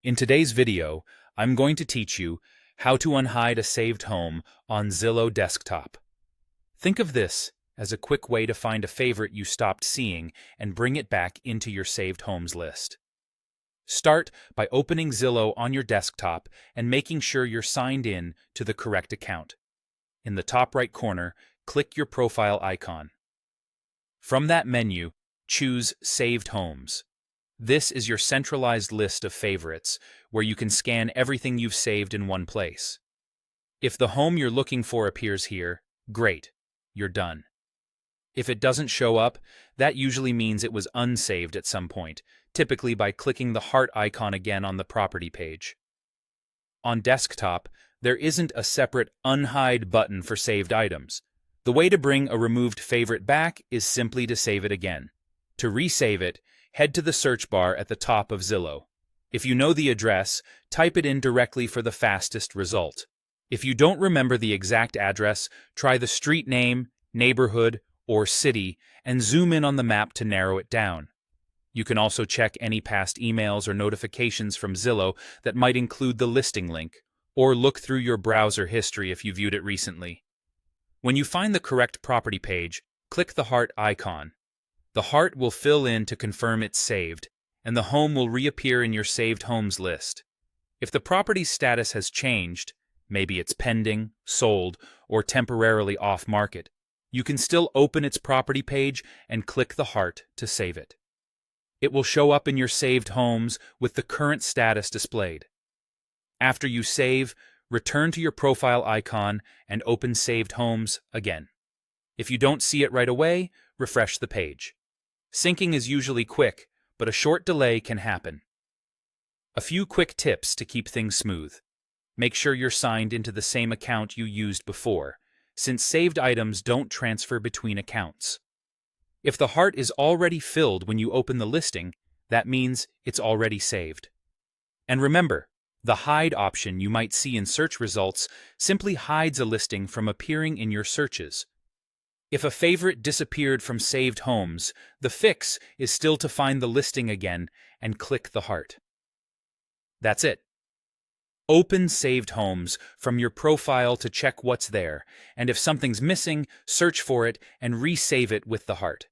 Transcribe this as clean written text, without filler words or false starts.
In today's video, I'm going to teach you how to unhide a saved home on Zillow desktop. Think of this as a quick way to find a favorite you stopped seeing and bring it back into your saved homes list. Start by opening Zillow on your desktop and making sure you're signed in to the correct account. In the top right corner, click your profile icon. From that menu, choose Saved Homes. This is your centralized list of favorites, where you can scan everything you've saved in one place. If the home you're looking for appears here, great, you're done. If it doesn't show up, that usually means it was unsaved at some point, typically by clicking the heart icon again on the property page. On desktop, there isn't a separate Unhide button for saved items. The way to bring a removed favorite back is simply to save it again. To resave it, head to the search bar at the top of Zillow. If you know the address, type it in directly for the fastest result. If you don't remember the exact address, try the street name, neighborhood, or city and zoom in on the map to narrow it down. You can also check any past emails or notifications from Zillow that might include the listing link, or look through your browser history if you viewed it recently. When you find the correct property page, click the heart icon. The heart will fill in to confirm it's saved, and the home will reappear in your saved homes list. If the property's status has changed, maybe it's pending, sold, or temporarily off-market, you can still open its property page and click the heart to save it. It will show up in your saved homes with the current status displayed. After you save, return to your profile icon and open Saved Homes again. If you don't see it right away, refresh the page. Syncing is usually quick, but a short delay can happen. A few quick tips to keep things smooth. Make sure you're signed into the same account you used before, since saved items don't transfer between accounts. If the heart is already filled when you open the listing, that means it's already saved. And remember, the hide option you might see in search results simply hides a listing from appearing in your searches. If a favorite disappeared from saved homes, the fix is still to find the listing again and click the heart. That's it. Open Saved Homes from your profile to check what's there, and if something's missing, search for it and resave it with the heart.